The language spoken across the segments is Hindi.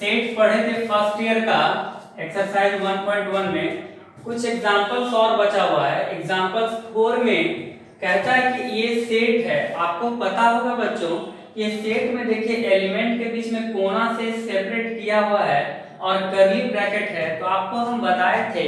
सेट पढ़े थे फर्स्ट ईयर का एक्सरसाइज 1.1 में। कुछ एग्जांपल्स और बचा हुआ है। एग्जांपल्स 4 में कहता है कि ये सेट है। आपको पता होगा बच्चों, ये सेट में देखिए एलिमेंट के बीच में कोना से सेपरेट किया हुआ है और कर्ली ब्रैकेट है। तो आपको हम बताए थे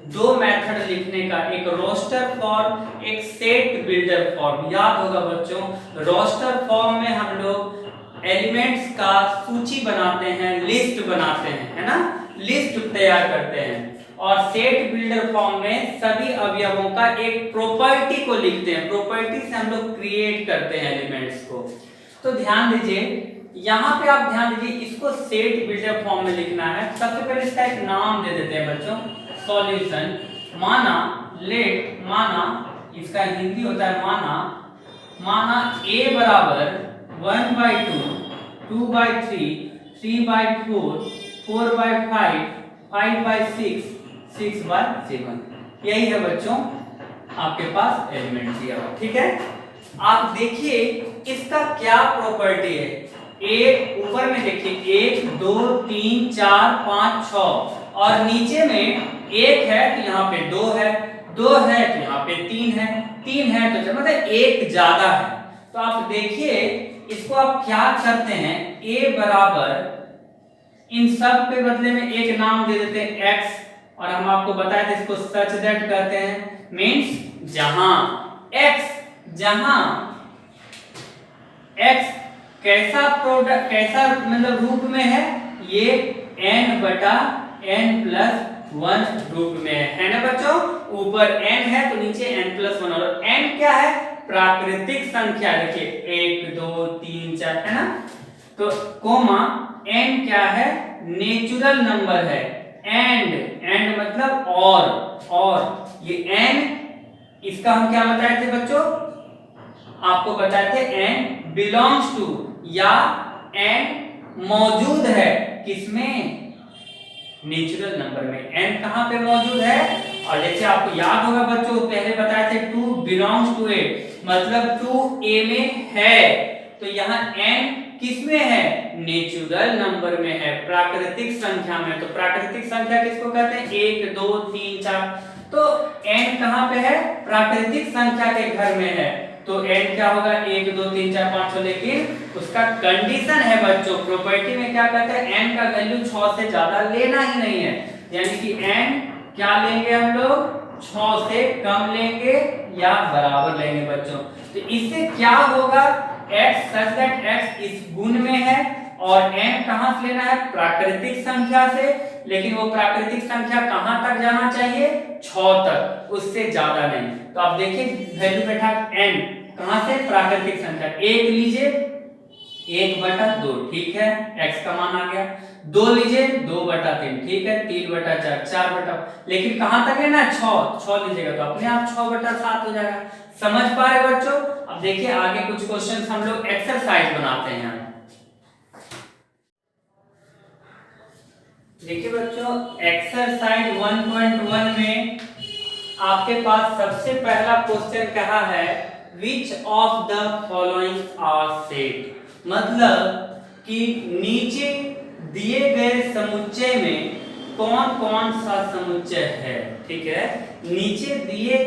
दो मेथड लिखने का, एक रोस्टर फॉर्म, एक सेट बिल्डर फॉर्म। याद होगा बच्चों, रोस्टर फॉर्म में हम लोग एलिमेंट्स का सूची बनाते हैं, लिस्ट बनाते हैं, है ना, लिस्ट तैयार करते हैं। और सेट बिल्डर फॉर्म में सभी अवयवों का एक प्रॉपर्टी को लिखते हैं। प्रॉपर्टी से हम लोग क्रिएट करते हैं एलिमेंट्स को। तो ध्यान दीजिए, यहाँ पे आप ध्यान दीजिए, इसको सेट बिल्डर फॉर्म में लिखना है। सबसे पहले इसका एक नाम दे देते हैं बच्चों, सॉल्यूशन। माना लेट, माना इसका हिंदी होता है माना a बराबर 1/2, 2/3, 3/4, 4/5, 5/6, 6/7। यही है बच्चों आपके पास एलिमेंट दिया हुआ, ठीक है। आप देखिए इसका क्या प्रॉपर्टी है। एक ऊपर में देखिए 1 2 3 4 5 6 और नीचे में 1 है तो यहाँ पे 2 है, 2 है तो यहाँ पे 3 है, 3 है तो मतलब 1 ज्यादा है। तो आप देखिए इसको आप क्या करते हैं, a बराबर इन सब के बदले में एक नाम दे देते हैं x, और हम आपको बताए थे इसको सच दैट कहते हैं। मींस जहां x कैसा प्रोडक्ट, कैसा मतलब रूप में है, ये n/n+1 रूप में है ना बच्चों। ऊपर n है तो नीचे n+1, और n क्या है, प्राकृतिक संख्या। देखिए 1 2 3 4 है ना, तो कोमा n क्या है, नेचुरल नंबर है। एंड मतलब और ये n, इसका हम क्या बताए थे बच्चों, आपको बताए थे n बिलोंग्स टू, या n मौजूद है किसमें, नेचुरल नंबर में। n कहां पे मौजूद है, और जैसे आपको याद होगा बच्चों पहले बताए थे 2 बिलोंग्स टू a, मतलब 2 a में है। तो यहाँ n किसमें है, नेचुरल नंबर में है, प्राकृतिक संख्या में। तो प्राकृतिक संख्या किसको कहते हैं, 1 2 3 4। तो n कहां पे है, प्राकृतिक संख्या के घर में है। तो n क्या होगा, 1 2 3 4 5 6। लेकिन उसका कंडीशन है बच्चों, प्रॉपर्टी में क्या कहते हैं, n का वैल्यू 6 से ज्यादा लेना ही नहीं है। यानी कि n क्या लेंगे हम लोग, 6 से कम लेंगे या बराबर लेंगे बच्चों। तो इससे क्या होगा, x सच दैट x इस गुण में है, और n कहां से लेना है, प्राकृतिक संख्या से। लेकिन वो प्राकृतिक संख्या कहां तक जाना चाहिए, 6 तक, उससे ज्यादा नहीं। तो आप देखिए वैल्यू बैठा n कहां से, प्राकृतिक संख्या। 1 लीजिए 1/2, ठीक है, x का मान आ गया। 2 लीजिए 2/3, ठीक है, 3/4, 4/, लेकिन कहां तक लेना है, 6 लीजिएगा तो अपने आप 6/7 हो जाएगा। समझ पा रहे बच्चों। अब देखिए आगे कुछ क्वेश्चंस हम लोग एक्सरसाइज बनाते हैं। देखिए बच्चों एक्सरसाइज 1.1 में आपके पास सबसे पहला क्वेश्चन कहा है, which of the following are set. मतलब कि नीचे दिए गए समुच्चय में कौन कौन सा समुच्चय है, ठीक है। नीचे दिए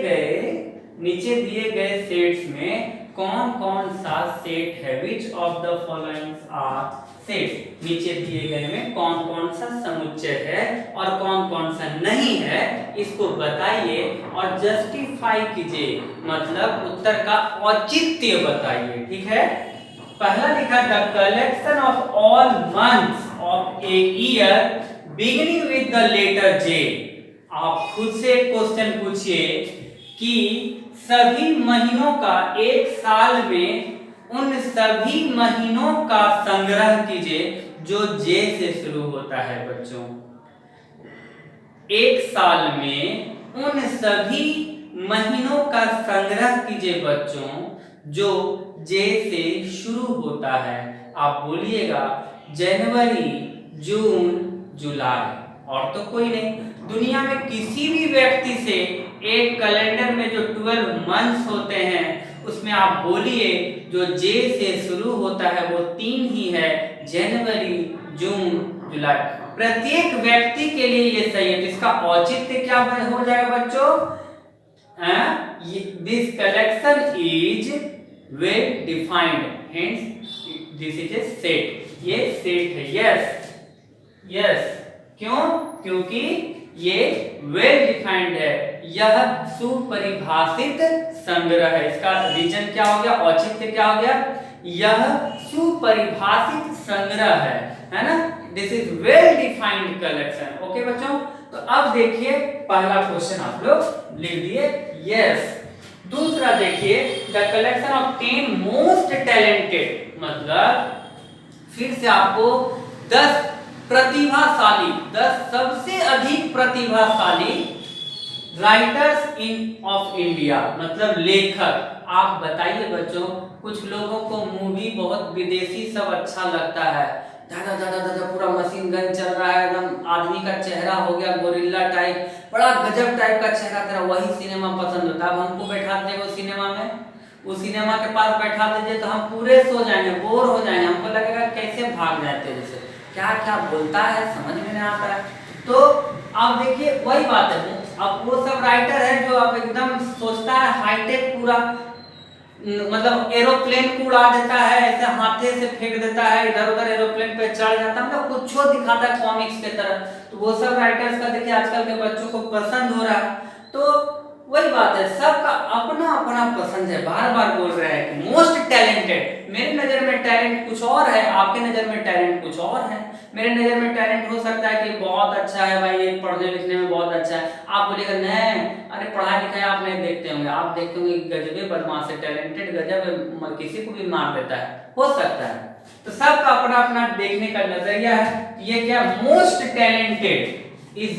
गए सेट्स में कौन कौन सा सेट है, which of the following are set. नीचे दिए गए में कौन कौन सा समुच्चय है और कौन कौन सा नहीं है, इसको बताइए और जस्टिफाई कीजिए, मतलब उत्तर का औचित्य बताइए, ठीक है। पहला लिखा, the collection of all months of a year beginning with the letter J. आप खुद से क्वेश्चन पूछिए कि सभी महीनों का, एक साल में उन सभी महीनों का संग्रह कीजिए जो जे से शुरू होता है बच्चों। एक साल में उन सभी महीनों का संग्रह कीजिए बच्चों जो जे से शुरू होता है। आप बोलिएगा जनवरी, जून, जुलाई, और तो कोई नहीं। दुनिया में किसी भी व्यक्ति से एक कैलेंडर में जो 12 मंथ्स होते हैं उसमें आप बोलिए जो जे से शुरू होता है वो 3 ही है, जनवरी, जून जुलाई, प्रत्येक व्यक्ति के लिए ये सही है। तो इसका औचित्य क्या हो जाएगा बच्चों? This collection is well defined, hence this is a set. ये सेट है। यस यस, क्यों? क्योंकि ये वेल डिफाइंड है, यह सुपरिभाषित संग्रह है। इसका रीजन क्या हो गया? औचित्य क्या हो गया? यह सुपरिभाषित संग्रह है ना? This is well defined collection. Okay बच्चों, तो अब देखिए पहला क्वेश्चन आप लोग लिख दिए। यस, दूसरा देखिए, the collection of 10 most talented, मतलब फिर से आपको 10 प्रतिभाशाली, 10 सबसे अधिक प्रतिभाशाली राइटर्स इन ऑफ इंडिया, मतलब लेखक। आप बताइए बच्चों, कुछ लोगों को मूवी बहुत विदेशी सब अच्छा लगता है, दादा दादा दादा पूरा मशीन गन चल रहा है, एकदम आदमी का चेहरा हो गया गोरिल्ला टाइप, बड़ा गजब टाइप का चेहरा तेरा, वही सिनेमा पसंद होता है। अब हमको बैठा दे वो सिनेमा में, उस सिनेमा के पास बैठा दीजिए तो हम पूरे सो जाएंगे, बोर हो जाएंगे, हमको लगेगा कैसे भाग जाते जैसे, क्या क्या बोलता है समझ में नहीं आता है। तो आप देखिए वही बात है, अब वो सब राइटर है जो अब एकदम सोचता है हाईटेक पूरा, मतलब एरोप्लेन को उड़ा देता है, ऐसे हाथे से फेंक देता है, इधर उधर एरोप्लेन पे चढ़ जाता है, मतलब कुछ दिखाता है कॉमिक्स के तरह। तो वो सब राइटर्स का देखिए आजकल के बच्चों को पसंद हो रहा है। तो वही बात है, सबका अपना अपना पसंद है। बार बार बोल रहे हैं कि मोस्ट टैलेंटेड, मेरी नजर में टैलेंट कुछ और है, आपके नजर में टैलेंट कुछ और है। मेरे नजर में टैलेंट हो सकता है कि बहुत अच्छा है भाई, ये पढ़ने लिखने में बहुत अच्छा है, आप बोलेगा नहीं, अरे पढ़ाई लिखाई आप नहीं देखते होंगे, आप देखते होंगे गजबे बदमाश है, टैलेंटेड गजब, किसी को भी मार देता है, हो सकता है। तो सबका अपना अपना देखने का नजरिया है। ये क्या मोस्ट टैलेंटेड इज,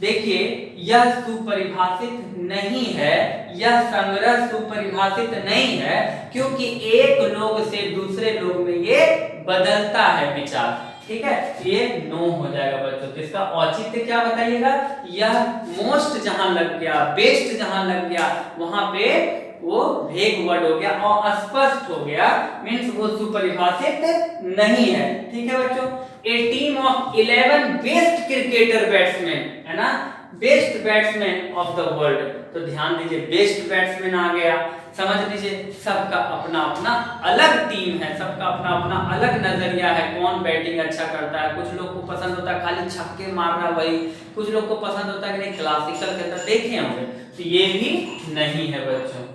देखिए यह सुपरिभाषित नहीं है, यह संग्रह सुपरिभाषित नहीं है, क्योंकि एक लोग से दूसरे लोग में ये बदलता है विचार। ठीक है, ये नो हो जाएगा बच्चों। तो इसका औचित्य क्या बताइएगा? यह मोस्ट जहां लग गया, बेस्ट जहां लग गया, वहां पे वो भेग वर्ड हो गया और स्पष्ट हो गया, मींस वो सुपरिभाषित नहीं है। ठीक है बच्चों, a team of 11 best cricketer batsman, है ना, best batsman of the world. तो ध्यान दीजिए, बेस्ट बैट्समैन आ गया, समझ लीजिए सबका अपना अपना अलग टीम है, सबका अपना अपना अलग नजरिया है, कौन बैटिंग अच्छा करता है। कुछ लोग को पसंद होता है खाली छक्के मारना वही, कुछ लोग को पसंद होता है कि नहीं क्लासिकल के अंदर, देखे होंगे। तो ये भी नहीं है बच्चों।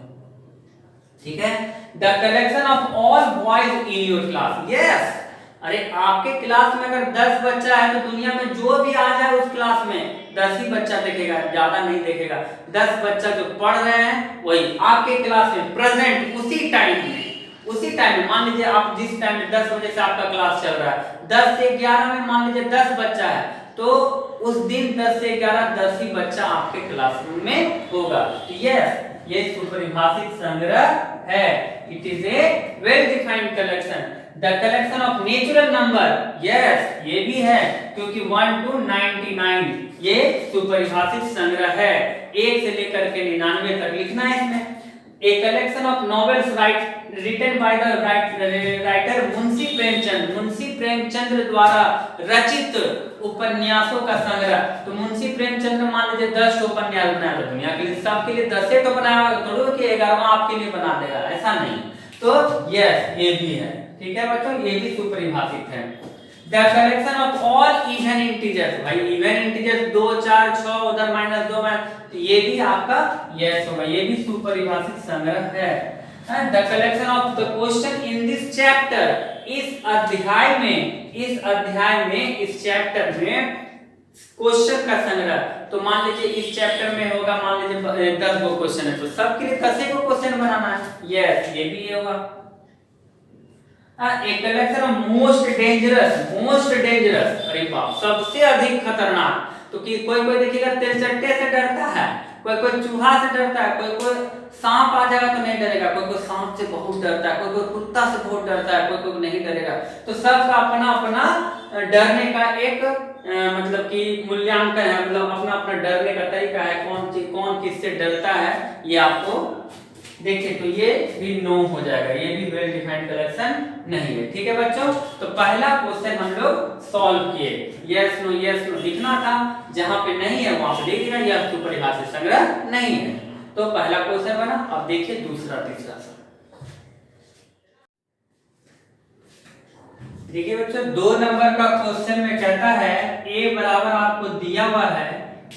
ठीक है, the collection of all boys in your class. Yes, अरे आपके क्लास में अगर 10 बच्चा है तो दुनिया में जो भी आ जाए उस क्लास में 10 ही बच्चा देखेगा, ज्यादा नहीं देखेगा। 10 बच्चा जो पढ़ रहे हैं वही आपके क्लास में प्रेजेंट उसी टाइम में, मान लीजिए आप जिस टाइम में 10 बजे से आपका क्लास चल रहा है, 10 से 11 में मान लीजिए 10 बच्चा है, तो उस दिन 10 से 11 10 ही बच्चा आपके क्लासरूम में होगा। तो यस, ये सुपरिभाषित संग्रह है। It is a well defined collection. The collection of natural number, yes ये भी है, क्योंकि 1 to 99 ये सुपरिभाषित संग्रह है, 1 से लेकर के 99 तक लिखना है इसमें। A collection of novels written by the writer Munshi Premchand, Munshi Premchand द्वारा रचित उपन्यासों का संग्रह। तो मुंशी प्रेमचंद ने मान लीजिए 10 उपन्यास बनाया, तो दुनिया के लिए सबके लिए 10 तो बनाया, थोड़ा कि 11वां आपके लिए बना देगा, ऐसा नहीं। तो यस ये भी है। ठीक है बच्चों, ये भी सुपरिभाषित है। The collection of all even integers, भाई इवन इंटीजर्स 2 4 6 उधर -2 में, तो ये भी आपका यस होगा, ये भी सुपरिभाषित संग्रह है। The collection of the question in this chapter, इस अध्याय में इस चैप्टर में क्वेश्चन का संग्रह। तो मान लीजिए इस चैप्टर में होगा, मान लीजिए 10 गो क्वेश्चन है, तो सबके लिए 10 को क्वेश्चन बनाना है। यस ये भी होगा। एक कलेक्शन ऑफ मोस्ट डेंजरस, अरे बाप सबसे अधिक खतरनाक। तो कि कोई देखिएगा तिलचट्टे से डरता है, कोई चूहा से डरता है, कोई सांप आ जाएगा तो नहीं डरेगा, कोई सांप से बहुत डरता है, कोई कुत्ता से बहुत डरता है, कोई नहीं डरेगा। तो सबका अपना अपना डरने का एक मतलब कि मूल्यांकन है, मतलब अपना अपना डरने का तरीका है, कौन किससे डरता है ये आपको देखिए। तो ये भी नो हो जाएगा, ये भी वेल डिफाइंड कलेक्शन नहीं है। ठीक है बच्चों, तो पहला क्वेश्चन हम लोग सॉल्व किए। यस नो लिखना था, जहां पे नहीं है वहां पे लिख दिया, यह के ऊपर यहाँ से संग्रह नहीं है। तो पहला क्वेश्चन बना। अब देखिए दूसरा तीसरा सा। देखिए बच्चों 2 नंबर का क्वेश्चन में कहता है a बराबर आपको दिया हुआ है,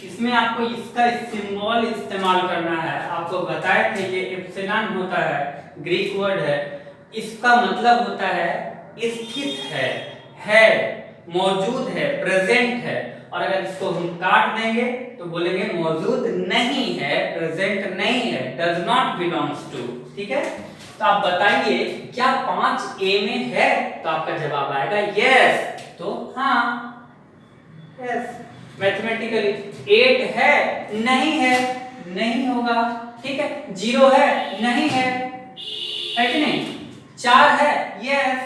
इसमें आपको इसका सिंबल इस्तेमाल करना है। आपको बताए थे ये एप्सिलॉन होता है, ग्रीक वर्ड है, इसका मतलब होता है स्थित है, मौजूद है, प्रेजेंट है। और अगर इसको हम काट देंगे तो बोलेंगे मौजूद नहीं है, प्रेजेंट नहीं है, डज नॉट बिलोंग्स टू। ठीक है, तो आप बताइए क्या 5 ए में है? तो आपका जवाब आएगा यस। तो हाँ यस। मैथमेटिकली 8 है, नहीं है, नहीं होगा। ठीक है, 0 है, नहीं है कि नहीं? 4 है, यस।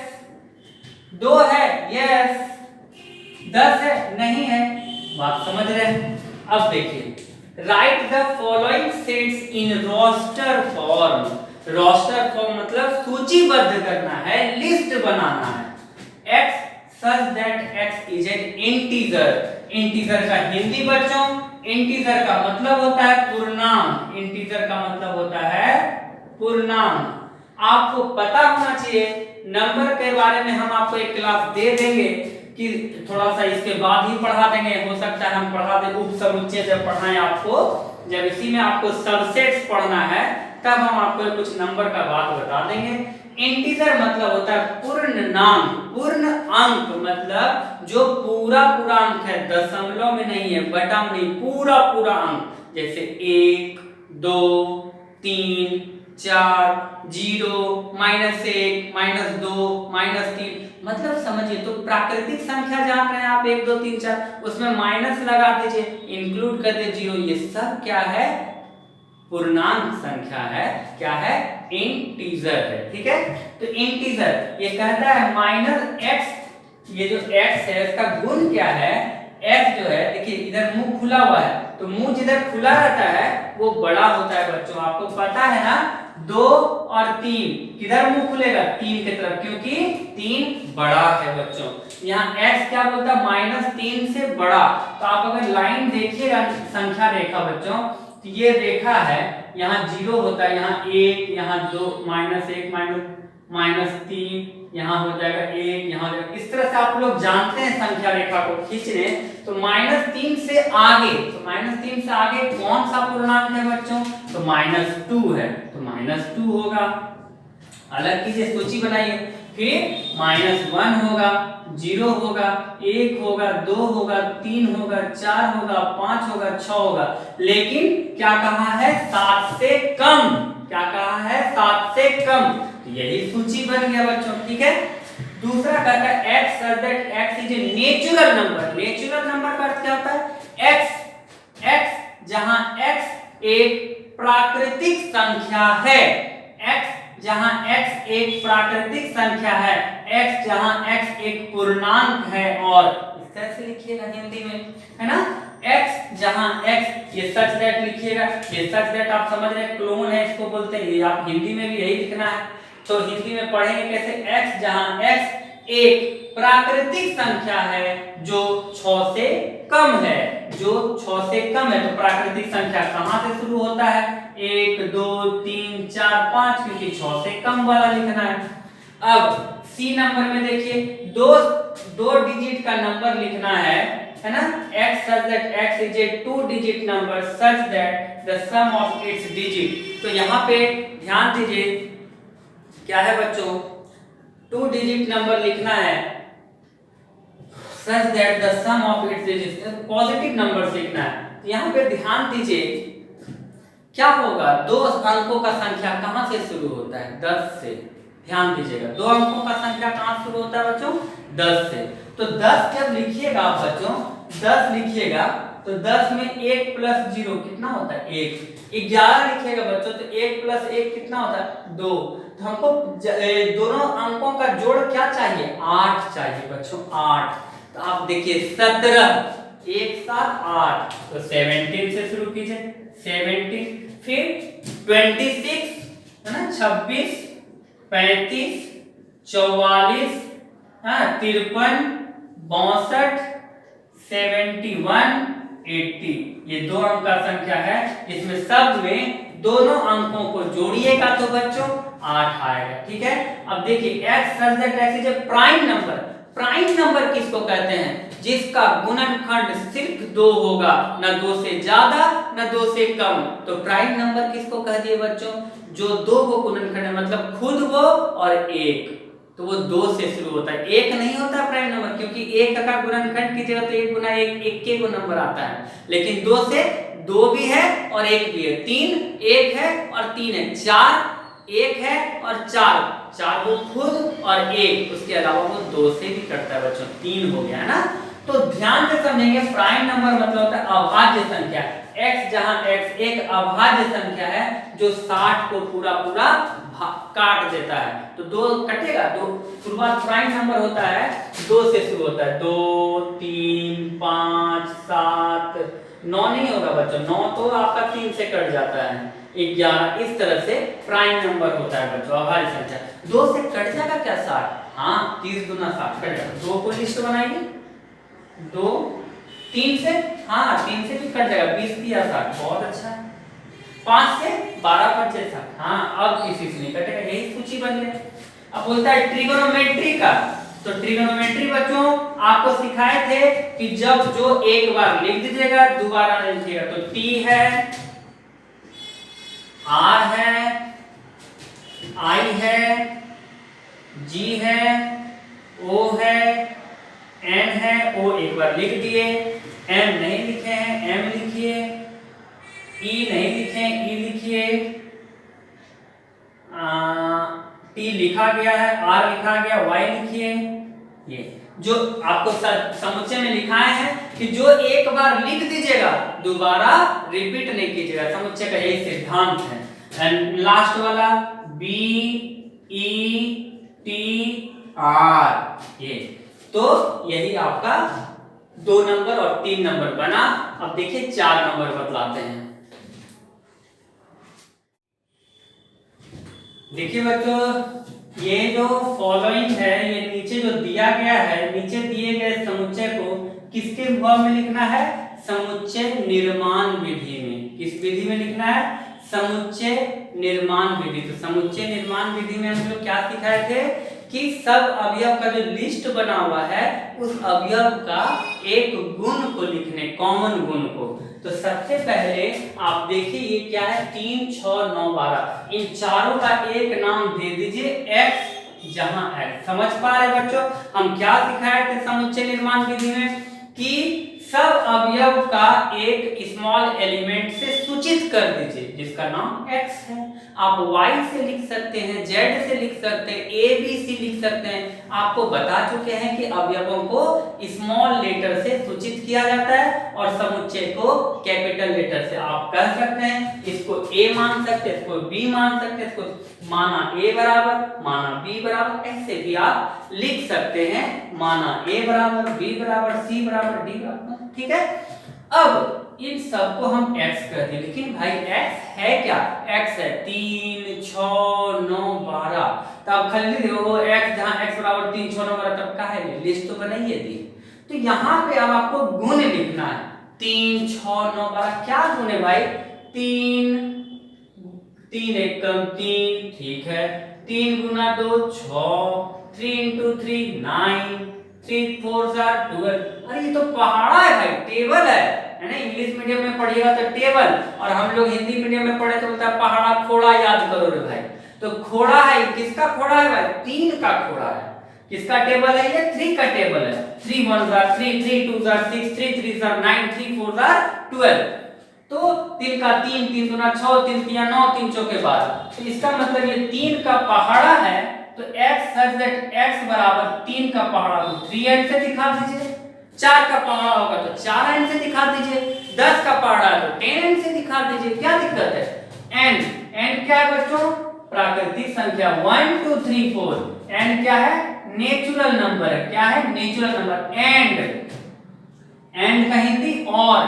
2 है, यस। 10 है, नहीं है। बात समझ रहे हैं? अब देखिए write the following sets in roster form. Roster form मतलब सूचीबद्ध करना है, लिस्ट बनाना है। x such that x is an integer। Integer का हिंदी बच्चों, इंटीजर का मतलब होता है पूर्णांक। इंटीजर का मतलब होता है पूर्णांक। आपको पता होना चाहिए, नंबर के बारे में हम आपको एक क्लास दे देंगे कि थोड़ा सा इसके बाद ही पढ़ा देंगे। हो सकता है हम पढ़ा दें उप समुच्चय जब पढ़ाएं आपको, जब इसी में आपको सबसेट्स पढ़ना है तब हम आपको कुछ नंबर का बात बता देंगे। इंटीजर मतलब होता है पूर्णांक, पूर्ण अंक मतलब जो पूरा अंक है, दशमलव में नहीं है, बटा में नहीं, पूरा अंक। जैसे 1 2 3 4 0 -1 -2 -3, मतलब समझिए। तो प्राकृतिक संख्या जान रहे हैं आप 1 2 3 4, उसमें माइनस लगा दीजिए, इंक्लूड कर दीजिए 0। ये सब क्या है? पूर्णांक संख्या है। क्या है? इंटीजर है। ठीक है, तो इंटीजर ये कहता है -x। ये जो x है इसका गुण क्या है? x जो है, देखिए इधर मुंह खुला हुआ है, तो मुंह जिधर खुला रहता है वो बड़ा होता है बच्चों। आपको पता है ना, 2 और 3 किधर मुंह खुलेगा? 3 की तरफ, क्योंकि 3 बड़ा है बच्चों। यहाँ x क्या बोलता है? -3 से बड़ा। तो आप अगर लाइन देखिएगा, संख्या रेखा बच्चों, तो ये रेखा है, यहाँ 0 होता है, यहाँ 1, यहाँ 2 -1 -3, यहाँ हो जाएगा 1, यहाँ हो जाएगा। इस तरह से आप लोग जानते हैं संख्या रेखा को खींचने। तो -3 से आगे, तो -3 से आगे कौन सा पूर्णांक है बच्चों? तो -2 है, तो -2 होगा। अलग कीजिए, सूची बनाइए। फिर -1 होगा, 0 होगा, 1 होगा, 2 होगा, 3 होगा, 4 होगा, 5 होगा, 6 होगा। लेकिन क्या कहा है? 7 से कम। क्या कहा है? 7 से कम। तो यही सूची बन गया बच्चों। ठीक है, दूसरा कहता है x such that x is a natural number. Natural number का अर्थ क्या होता है? x जहां x एक प्राकृतिक संख्या है, x जहां x एक प्राकृतिक संख्या है, x जहां x एक पूर्णांक है। और इस तरह से लिखिएगा हिंदी में, है ना? x जहां x, ये सच दैट लिखिएगा। ये सच दैट आप समझ रहे हैं, क्लोन है इसको बोलते हैं। ये आप हिंदी में भी यही लिखना है। तो हिंदी में पढ़ेंगे कैसे? x जहां x एक प्राकृतिक संख्या है जो 6 से कम है, जो 6 से कम है। तो प्राकृतिक संख्या कहां से शुरू होता है? 1 2 3 4 5, क्योंकि 6 से कम वाला लिखना है। अब सी नंबर में देखिए, दो डिजिट का नंबर लिखना है ना? x such that x is a 2 digit number such that the sum of its digit। तो यहाँ पे ध्यान दीजिए, क्या है बच्चों? 2 डिजिट नंबर लिखना है, such that the sum of its digits, positive number लिखना है। तो यहाँ पे ध्यान दीजिए, क्या होगा? 2 अंकों का संख्या कहां से शुरू होता है? 10 से। ध्यान दीजिएगा, 2 अंकों का संख्या कहां शुरू होता है बच्चों? 10 से। तो 10 जब लिखिएगा आप बच्चों, 10 लिखिएगा तो 10 में 1 + 0 कितना होता है? 1। 11 लिखिएगा बच्चों तो 1 + 1 कितना होता है? 2। तो हमको दोनों अंकों का जोड़ क्या चाहिए? 8 चाहिए बच्चों, 8। तो आप देखिए 17 एक साथ 8, तो 17 से शुरू कीजिए, 17। फिर 26 है ना, 26 35 44 53 62, 71, 80 ये 2 अंक का संख्या है। इसमें सब में दोनों अंकों को जोड़िएगा तो बच्चों 8 आएगा। ठीक है, अब देखिए x such that x is a prime number. Prime number किसको कहते हैं? जिसका गुणनखंड सिर्फ 2 होगा, ना 2 से ज्यादा ना 2 से कम। तो प्राइम नंबर किसको कह दिए बच्चों? जो 2 को गुणनखंड है, मतलब खुद वो और 1, तो वो 2 से शुरू होता है। 1 नहीं होता प्राइम नंबर, क्योंकि 1 का गुणनखंड की जगह तो 1 गुना 1 1 को नंबर आता है। लेकिन 2 से 2 भी है और 1 भी है, 3 1 है और 3 है, 4 1 है और 4 वो खुद और 1 उसके अलावा वो 2 से भी कटता है बच्चों, 3 हो गया है ना। तो ध्यान से समझेंगे, प्राइम नंबर मतलब होता है अभाज्य संख्या। x जहां x एक अभाज्य संख्या है जो 60 को पूरा काट देता है। तो 2 कटेगा, 2 शुरुआत प्राइम नंबर होता है 2 से शुरू होता है, 2 3 5 7 9 नहीं होगा बच्चों, 9 तो आपका 3 से कट जाता है, 11 इस तरह से प्राइम नंबर होता है बच्चों अभाज्य संख्या। 2 से कट जाएगा क्या 60? हाँ, 30 गुना 60 कट जाएगा। 2 को लिस्ट बनाइए, 2 3 से, हाँ 3 से भी कट जाएगा, 20 दिया 60, बहुत अच्छा है। 5 से 12 बचे 60, हाँ अब किसी से नहीं कटेगा, यही सूची बन गई। अब बोलता है ट्रिगोनोमेट्री का। तो ट्रिगोनोमेट्री बच्चों आपको सिखाए थे कि जब जो एक बार लिख दीजिएगा दोबारा नहीं लिखिएगा। तो T है, R है, I है, G है, O है, N है, O एक बार लिख दिए, M नहीं लिखे हैं, M लिखिए, E नहीं लिखे, E लिखिए, T लिखा गया है, R लिखा गया, Y लिखिए। ये जो आपको समुच्चय में लिखाए हैं कि जो एक बार लिख दीजिएगा दोबारा रिपीट नहीं कीजिएगा, समुच्चय का यही सिद्धांत है। एंड लास्ट वाला B E T R, ये तो यही आपका 2 नंबर और 3 नंबर बना। अब देखिए 4 नंबर बतलाते हैं। देखिए बच्चों, ये जो फॉलोइंग है, ये नीचे जो दिया गया है, नीचे दिए गए समुच्चय को किसके भाव में लिखना है? समुच्चय निर्माण विधि में। किस विधि में लिखना है? समुच्चय निर्माण विधि। तो समुच्चय निर्माण विधि में हम लोग क्या सिखाए थे कि सब अवयव का जो लिस्ट बना हुआ है उस अवयव का एक गुण को लिखने, कॉमन गुण को। तो सबसे पहले आप देखिए ये क्या है, 3 6 9 12, इन चारों का एक नाम दे दीजिए x, जहां x। समझ पा रहे बच्चों हम क्या सिखाए थे समुच्चय निर्माण विधि में? कि सब अवयव का एक स्मॉल एलिमेंट से सूचित कर दीजिए जिसका नाम x है। आप y से लिख सकते हैं, z से लिख सकते हैं, a b c लिख सकते हैं। आपको बता चुके हैं कि अवयवों को स्मॉल लेटर से सूचित किया जाता है और समुच्चय को कैपिटल लेटर से। आप कह सकते हैं इसको a मान सकते हैं, इसको b मान सकते हैं, इसको माना a बराबर, माना b बराबर, ऐसे भी आप लिख सकते हैं, माना a बराबर, b बराबर, c बराबर, d बराबर। ठीक है, अब इन सबको हम x कर दिए, लेकिन भाई x है क्या? x है 3 6 9 12। तब खाली देखो x, जहां x बराबर 3 6 9 12, तब का है ये लिस्ट तो बनाइए दी। तो यहाँ पे अब आपको गुण लिखना है, 3 6 9 12 क्या गुण है भाई? 3 3 एकम 3, ठीक है, 3 गुना 2 6, 3 into 3 9, 3 4 12। अरे ये तो पहाड़ा है भाई, टेबल है ना। इंग्लिश मीडियम में पढ़िएगा तो टेबल, और हम लोग हिंदी मीडियम में पढ़े तो बोलता है पहाड़ा खोड़ा याद करो रे भाई। तो खोड़ा है, किसका खोड़ा है भाई? 3 का खोड़ा है। किसका टेबल है ये? 3 का टेबल है। 3 1 3, 3 2 6, 3 3 9, 3 4 12। तो 3 का 3, 3 दूना 6, 3 3 9, 3 चौके 12। तो इसका मतलब ये 3 का पहाड़ा है। तो x such that x बराबर 3 का पहाड़ा को 3n से दिखा दीजिए, 4 का पहाड़ा होगा तो 4n से दिखा दीजिए, 10 का पहाड़ा है तो 10n से दिखा दीजिए। क्या दिक्कत है? n क्या है बच्चों? प्राकृतिक संख्या 1 2 3 4। n क्या है? नेचुरल नंबर है। क्या है? Natural number. एंड का हिंदी और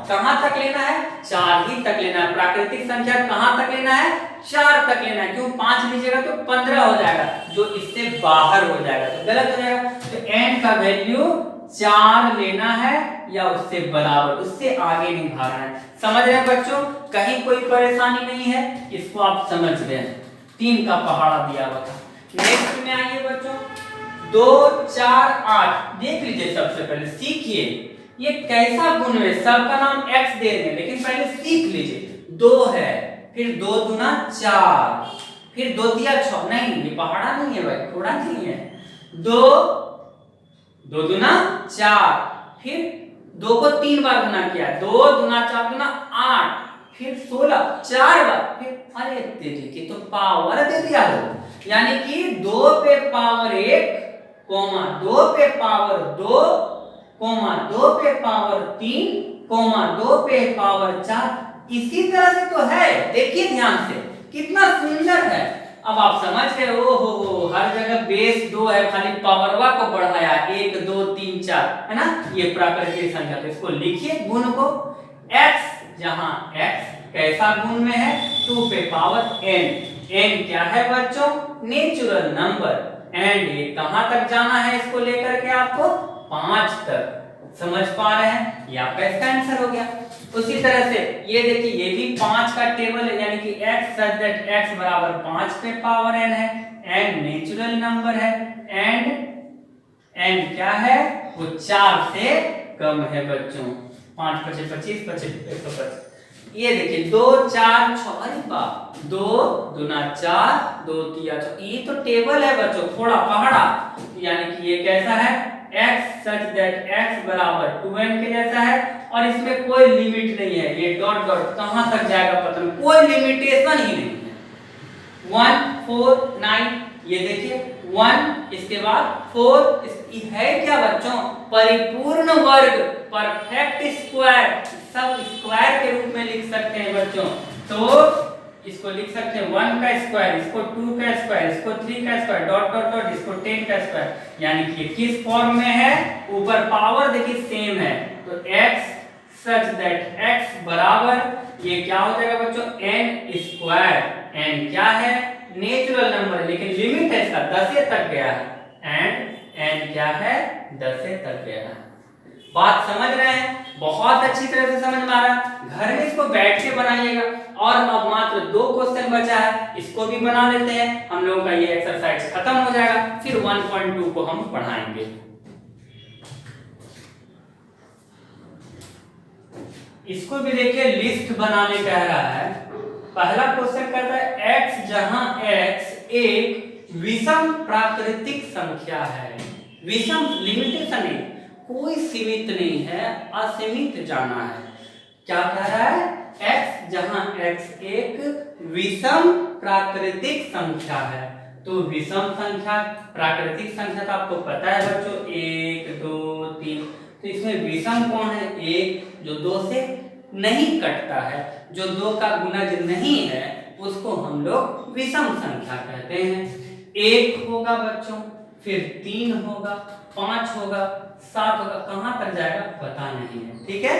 कहां तक लेना है? 4 ही तक लेना है। प्राकृतिक संख्या कहां तक लेना है? 4 तक लेना है। क्यों 5 लीजिएगा तो 15 हो जाएगा, जो इससे बाहर हो जाएगा तो गलत हो जाएगा। तो n का वैल्यू 4 लेना है या उससे बराबर, उससे आगे नहीं भागना है। समझ रहे हैं बच्चों, कहीं कोई परेशानी नहीं है, इसको आप समझ रहे हैं। 3 का पहाड़ा दिया हुआ था। नेक्स्ट में आइए बच्चों, 2 4 8 देख लीजिए। सबसे पहले सीखिए ये कैसा गुण है, सबका नाम x दे रहे हैं, लेकिन पहले सीख लीजिए। 2 है, फिर 2 दूना 4, फिर 2 दिया 6, नहीं ये पहाड़ा नहीं है भाई, थोड़ा नहीं है। 2 दूना 4, फिर 2 को 3 बार गुना किया, 2 दूना 4 दूना 8, फिर 16 4 बार, फिर अरे तेरी की तो पावर दे दिया हो, यानी कि 2 पे पावर 1 कोमा 2 पे पावर 2 कोमा 2 पे पावर 3 कोमा 2 पे पावर 4। इसी तरह से तो है, देखिए ध्यान से कितना सुंदर है। अब आप समझ गए, ओ हो हर जगह बेस 2 है, खाली पावरवा को बढ़ाया 1 2 3 4 है ना, ये प्राकृतिक संख्या। तो इसको लिखिए गुण को, x जहां x कैसा गुण में है, 2 पे पावर n। n क्या है बच्चों, नेचुरल नंबर, एंड ये कहां तक जाना है इसको लेकर के आपको 5 तक। समझ पा रहे हैं, ये आपका इसका आंसर हो गया। उसी तरह से ये देखिए, ये भी 5 का टेबल है, यानी कि x सच दैट x बराबर 5 पे पावर n है, n नेचुरल नंबर है, एंड n क्या है, वो 4 से कम है बच्चों। 5 5 25 25 125। ये देखिए 2 4 6, अरे बाप, 2 दूना 4 2 3 6, ये तो टेबल है बच्चों, थोड़ा पहाड़ा, यानी कि ये कैसा है, x सच दैट x बराबर 2n के जैसा है, और इसमें कोई लिमिट नहीं है। ये डॉट डॉट कहां तक जाएगा पता नहीं, कोई लिमिटेशन ही नहीं है। 1 4 9, ये देखिए 1, इसके बाद 4, है क्या बच्चों, परिपूर्ण वर्ग, परफेक्ट स्क्वायर, सब स्क्वायर के रूप में लिख सकते हैं बच्चों। तो इसको लिख सकते हैं 1 का स्क्वायर, इसको 2 का स्क्वायर, इसको 3 का स्क्वायर, डॉट डॉट डॉट, इसको 10 का स्क्वायर, यानी कि किस फॉर्म में है, ऊपर पावर देखिए सेम है। तो x सच दैट x बराबर ये क्या हो जाएगा बच्चों, n स्क्वायर। n क्या है, नेचुरल नंबर, लेकिन लिमिट है इसका 10 तक गया है, एंड n क्या है, 10 तक गया है। बात समझ रहे हैं, बहुत अच्छी तरह से समझ में आ रहा है। घर में इसको बैठ के बनाइएगा। और अब मात्र 2 क्वेश्चन बचा है, इसको भी बना लेते हैं, हम लोगों का ये एक्सरसाइज खत्म हो जाएगा, फिर 1.2 को हम पढ़ाएंगे। इसको भी देखिए, लिस्ट बनाने कह रहा है। पहला क्वेश्चन कहता है x जहां x एक विषम प्राकृतिक संख्या है, विषम लिमिटेशन नहीं, कोई सीमित नहीं है, असीमित जाना है। क्या कह रहा है, x जहां x एक विषम प्राकृतिक संख्या है। तो विषम संख्या, प्राकृतिक संख्या तो आपको पता है बच्चों, 1 2 3, तो इसमें विषम कौन है, 1 जो 2 से नहीं कटता है, जो 2 का गुणज नहीं है, उसको हम लोग विषम संख्या कहते हैं। 1 होगा बच्चों, फिर 3 होगा, 5 होगा, 7 होगा, कहां तक जाएगा पता नहीं है, ठीक है।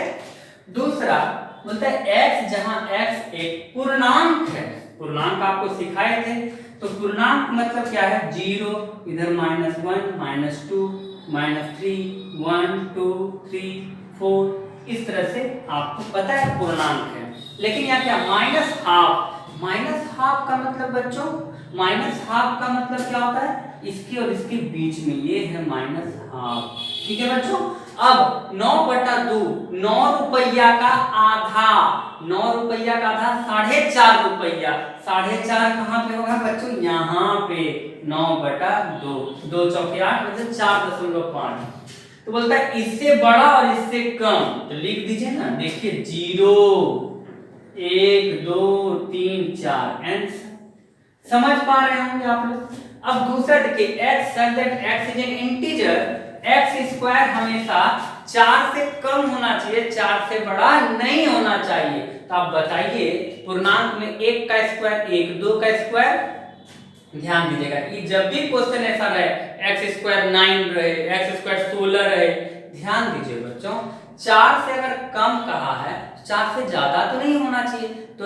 दूसरा बोलता है x जहां x एक पूर्णांक है, पूर्णांक आपको सिखाए थे, तो पूर्णांक मतलब क्या है, 0, इधर -1 -2 -3 1 2 3 4, इस तरह से आपको पता है पूर्णांक है। लेकिन यहाँ क्या, -12, -12 का मतलब बच्चों, -12 का मतलब क्या होता है, इसके और इसके बीच में, ये है -12, ठीक है बच्चों। अब 9/2, 9 रुपया का आधा, 9 रुपया का आधा 4.5 रुपया, 4.5 कहाँ पे होगा बच्चों, यहाँ पे 9/2, 2 चौके 8 मतलब 4.5। तो बोलता है इससे बड़ा और इससे कम, तो लिख दीजिए ना, देखिए 0 1 2 3 4, आंसर समझ पा रहे होंगे आप लोग। अब दूसरा देखिए, x such that x is an integer, x square हमेशा 4 से कम होना चाहिए, 4 से बड़ा नहीं होना चाहिए। तो आप बताइए पूर्णांक में 1 का स्क्वायर 1, 2 का स्क्वायर, ध्यान दीजिएगा कि जब भी क्वेश्चन ऐसा रहे x स्क्वायर 9 रहे, x स्क्वायर 16 रहे, ध्यान दीजिए बच्चों, 4 से अगर कम कहा है, 4 से ज्यादा तो नहीं होना चाहिए, तो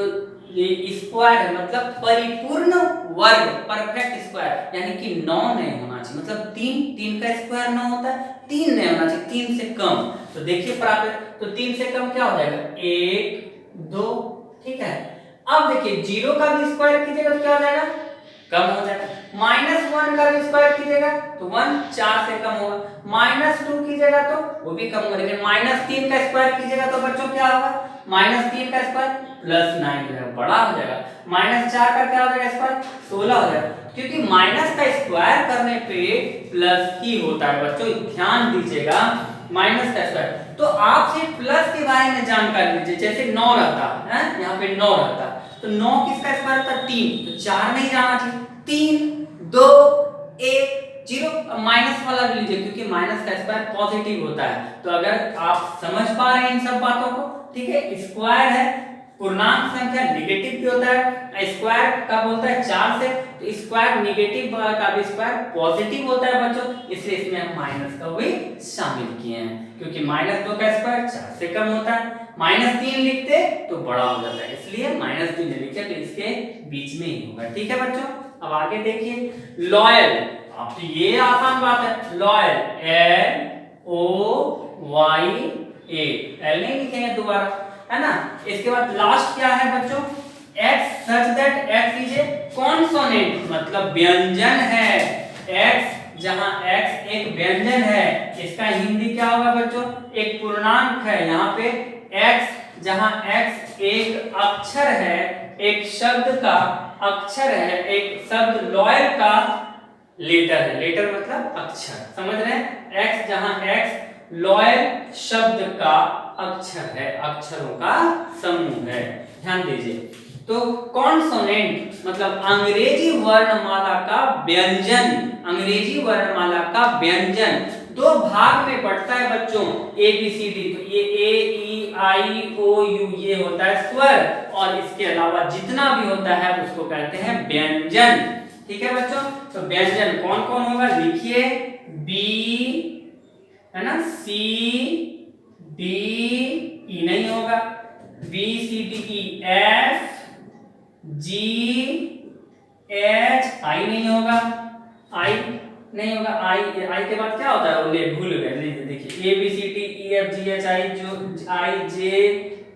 ये स्क्वायर है मतलब परिपूर्ण वर्ग, परफेक्ट स्क्वायर, यानी कि 9 नहीं होना चाहिए, मतलब 3 का स्क्वायर 9 होता है, 3 नहीं होना चाहिए, 3 से कम। तो देखिए प्राप्त, तो 3 से कम क्या हो जाएगा, 1 2, ठीक है। अब देखिए 0 का भी स्क्वायर कीजिएगा तो क्या हो जाएगा, कम हो जाएगा। -1 का भी स्क्वायर कीजिएगा तो 1 4 से कम होगा, -2 कीजिएगा तो वो भी कम होगा, लेकिन -3 का स्क्वायर कीजिएगा तो बच्चों क्या होगा, -3 का स्क्वायर +9 हो जाएगा, बड़ा हो जाएगा। -4 का क्या हो जाएगा स्क्वायर, 16 हो जाएगा, क्योंकि माइनस का स्क्वायर करने पे प्लस ही होता है बच्चों, ध्यान दीजिएगा, माइनस का स्क्वायर। तो आप सिर्फ प्लस के बारे में जानकारी लीजिए, जैसे 9 रहता है, यहाँ पे 9 रहता है, तो 9 किसका स्क्वायर होता है, 3, तो 4 नहीं जाना चाहिए, 3 2 1 0, माइनस वाला भी लीजिए, क्योंकि माइनस का स्क्वायर पॉजिटिव होता है। तो अगर आप समझ पा रहे हैं इन सब बातों को, ठीक है, स्क्वायर है, पूर्णांक संख्या नेगेटिव भी होता है, स्क्वायर का बोलता है 4 से, तो स्क्वायर नेगेटिव का भी स्क्वायर पॉजिटिव होता है बच्चों, इसलिए इसमें हम माइनस का भी शामिल किए हैं, क्योंकि -2 का स्क्वायर 4 से कम होता है, -3 लिखते तो बड़ा हो जाता है, इसलिए -3 लिखे, तो इसके बीच में ही होगा, ठीक है बच्चों। अब आगे देखिए, लॉयल, अब तो ये आसान बात है, लॉयल LOYA, L नहीं लिखेंगे दोबारा, है ना। इसके बाद लास्ट क्या है बच्चों, x such that x is a consonant, मतलब व्यंजन है, x जहां x एक व्यंजन है, इसका हिंदी क्या होगा बच्चों, एक पूर्णांक है, यहाँ पे x जहां x एक अक्षर है, एक शब्द का अक्षर है, एक शब्द लॉयल का लेटर है, लेटर मतलब अक्षर, समझ रहे हैं, x जहां x लॉयल शब्द का अक्षर है, अक्षरों का समूह है, ध्यान दीजिए। तो कॉन्सोनेंट मतलब अंग्रेजी वर्णमाला का व्यंजन, अंग्रेजी वर्णमाला का व्यंजन 2 भाग में बढ़ता है बच्चों, ABCD, तो ये A-E-I-O-U ये होता है स्वर, और इसके अलावा जितना भी होता है उसको कहते हैं व्यंजन, ठीक है बच्चों। तो व्यंजन कौन कौन होगा, लिखिए, B है ना, C D E नहीं होगा, B C D E F G H I नहीं होगा, I नहीं होगा, I के बाद क्या होता है, वो ले भूल गए, देखिए A B C D E F G H I J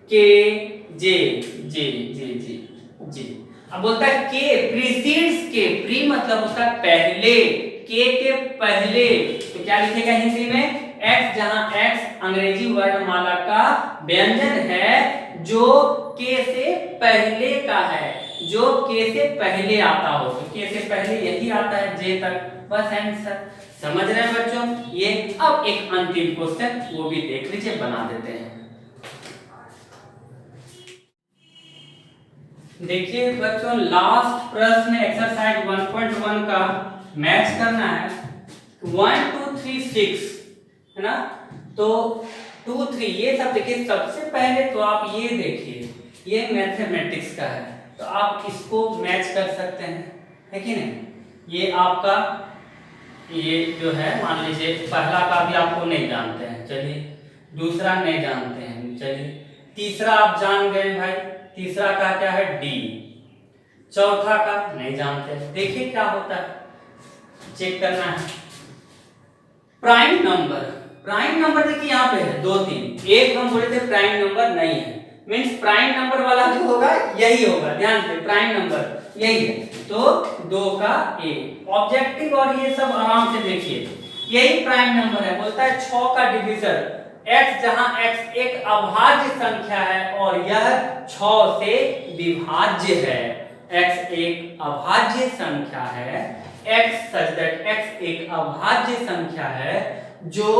K J। अब बोलता है K प्रीसीड्स के, प्री मतलब होता है पहले, K के पहले, तो क्या लिखेगा हिंदी में, x जहां x अंग्रेजी वर्णमाला का व्यंजन है जो k से पहले का है, जो k से पहले आता हो, तो k से पहले यही आता है j तक, बस आंसर, समझ रहे हैं बच्चों ये। अब एक अंतिम क्वेश्चन वो भी देख लीजिए, बना देते हैं। देखिए बच्चों, लास्ट प्रश्न एक्सरसाइज 1.1 का मैच करना है, 1 2 3 6 है ना, तो 2 3 ये सब देखिए। सबसे पहले तो आप ये देखिए, ये मैथमेटिक्स का है, तो आप इसको मैच कर सकते हैं, है कि नहीं। ये आपका ये जो है, मान लीजिए पहला का भी आपको नहीं जानते हैं, चलिए, दूसरा नहीं जानते हैं, चलिए, तीसरा आप जान गए भाई, तीसरा का क्या है D, चौथा का नहीं जानते, देखिए क्या होता है, चेक करना है। प्राइम नंबर, प्राइम नंबर देखिए यहाँ पे है 2 3, एक हम बोले थे प्राइम नंबर नहीं है, मींस प्राइम नंबर वाला जो होगा यही होगा, ध्यान से, प्राइम नंबर यही है, तो 2 का A, ऑब्जेक्टिव और ये सब आराम से देखिए, यही प्राइम नंबर है। बोलता है 6 का डिवीजर, x जहां x एक अभाज्य संख्या है और यह 6 से विभाज्य है, x एक अभाज्य संख्या है, x सच दैट x एक अभाज्य संख्या है जो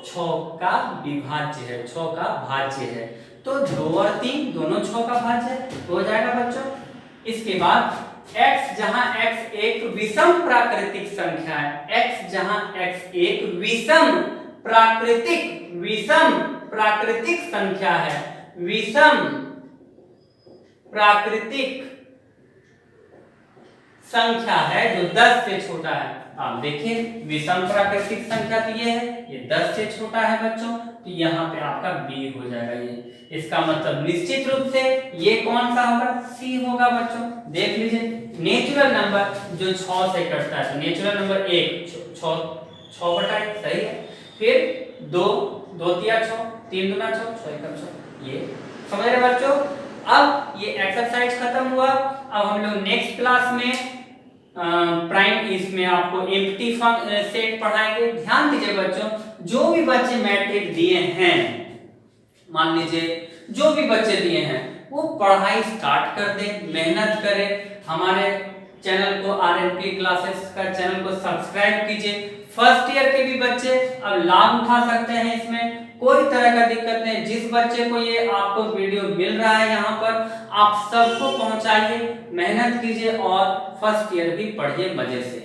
6 का विभाज्य है, 6 का भाज्य है, तो 2 और 3 दोनों 6 का भाज्य हो जाएगा बच्चों। इसके बाद x जहां x एक विषम प्राकृतिक संख्या है, x जहां x एक विषम प्राकृतिक संख्या है, विषम प्राकृतिक संख्या है जो 10 से छोटा है। आप देखिए विषम प्राकृतिक संख्या तो ये है, ये 10 से छोटा है बच्चों, तो यहाँ पे आपका बी हो जाएगा। ये इसका मतलब निश्चित रूप से ये कौन सा होगा, सी होगा बच्चों। देख लीजिए नेचुरल नंबर जो 6 से कटता है, तो नेचुरल नंबर 1 6/1 सही है। फिर 2 2 तिया 6, 3 दूना 6, 6 एकम 6, ये समझ रहे बच्चों। अब ये एक्सरसाइज खत्म हुआ। अब हम लोग नेक्स्ट क्लास में प्राइम इसमें आपको एम्प्टी सेट पढ़ाएंगे। ध्यान दीजिए बच्चों, जो भी बच्चे मैट्रिक दिए हैं, मान लीजिए जो भी बच्चे दिए हैं वो पढ़ाई स्टार्ट कर दें, मेहनत करें। हमारे चैनल को आरएनपी क्लासेस का चैनल को सब्सक्राइब कीजिए। फर्स्ट ईयर के भी बच्चे अब लाभ उठा सकते हैं, इसमें कोई तरह का दिक्कत नहीं। जिस बच्चे को ये आपको वीडियो मिल रहा है यहाँ पर, आप सबको पहुंचाइए, मेहनत कीजिए और फर्स्ट ईयर भी पढ़िए मजे से।